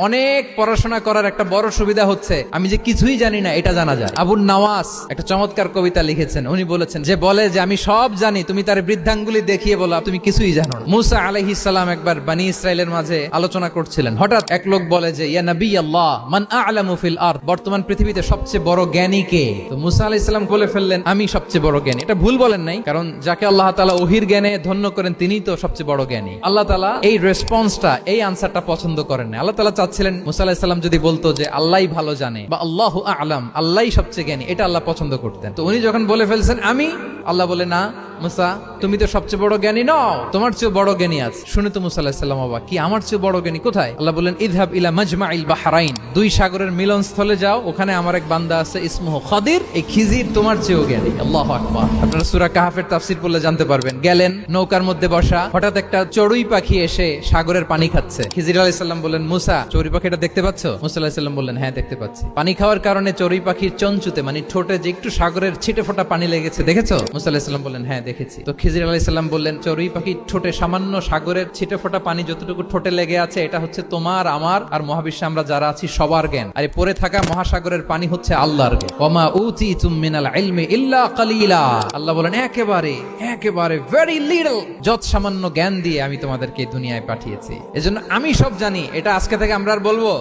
অনেক পড়াশোনা করার একটা বড় সুবিধা হচ্ছে আমি যে কিছুই জানি না এটা জানা যায়। আবু নওয়াস একটা চমৎকার কবিতা লিখেছেন। উনি বলেছেন, যে বলে যে আমি সব জানি, তুমি তার বৃদ্ধাঙ্গুলি দেখিয়ে বলো তুমি কিছুই জানো না। মুসা আলাইহিস সালাম একবার বনি ইসরাইলের মাঝে আলোচনা করছিলেন। হঠাৎ এক লোক বলে যে ইয়া নবী আল্লাহ মান আ'লামু ফিল আরদ, বর্তমান পৃথিবীতে সবচেয়ে বড় জ্ঞানী কে? তো মুসা আলাইহিস সালাম বলে ফেললেন আমি সবচেয়ে বড় জ্ঞানী। এটা ভুল বলেন নাই, কারণ যাকে আল্লাহ তাআলা ওহীর জ্ঞানে ধন্য করেন তিনিই তো সবচেয়ে বড় জ্ঞানী। আল্লাহ তাআলা এই রেসপন্সটা, এই আনসারটা পছন্দ করেন না। আল্লাহ তাআলা চাচ্ছিলেন মুসা আলাইহিস সালাম যদি বলতো যে আল্লাহই ভালো জানে বা আল্লাহু আ'লাম, আল্লাহই সবচেয়ে জ্ঞানী, এটা আল্লাহ পছন্দ করতেন। তো উনি যখন বলে ফেলছেন আমি, আল্লাহ বলে না মুসা তুমি তো সবচেয়ে বড় জ্ঞানী নও, তোমার চেয়ে বড় জ্ঞানী আছে। শুনে তো মুসা আলাইহিস সালাম অবাক, কি আমার চেয়ে বড় জ্ঞানী কোথায়? আল্লাহ বলেন ইযহাব ইলা মাজমাইল বাহরাইন, দুই সাগরের মিলনস্থলে যাও, ওখানে আমার এক বান্দা আছে ইসমুহু খাদির, এই খিজির তোমার চেয়েও জ্ঞানী। আল্লাহু আকবার। আপনারা সূরা কাহফের তাফসীর পড়লে জানতে পারবেন। গেলেন নৌকার মধ্যে বসা, হঠাৎ একটা চড়ুই পাখি এসে সাগরের পানি খাচ্ছে। খিজির আলাইহিস সালাম বললেন মুসা চড়ুই পাখিটা দেখতে পাচ্ছ? মুসা আলাইহিস সালাম বললেন হ্যাঁ দেখতে পাচ্ছি। পানি খাওয়ার কারণে চড়ুই পাখির চঞ্চুতে মানে ঠোঁটে যে একটু সাগরের ছিটে ফোঁটা পানি লেগেছে, দেখেছো? মুসা আলাইহিস সালাম বললেন হ্যাঁ দেখেছি। তো খিজির আলাইহিস সালাম বললেন চড়ুই পাখির ঠোঁটে সামান্য সাগরের ছিটে ফোঁটা পানি যতটুকু ঠোঁটে লেগে আছে, এটা হচ্ছে তোমার, আমার আর মহাবিশ্বে আমরা যারা আছি সবার জ্ঞান। আর পড়ে থাকা মহাসাগরের পানি হচ্ছে আল্লাহর জ্ঞান। ওমা উতিতুম মিনাল ইলমি ইল্লা কালিলা, আল্লাহ বলেন একেবারে একেবারে ভেরি লিটল, যত সামান্য জ্ঞান দিয়ে আমি তোমাদেরকে দুনিয়ায় পাঠিয়েছি। এজন্য আমি সব জানি, এটা আজকে থেকে আমরা আর বলবো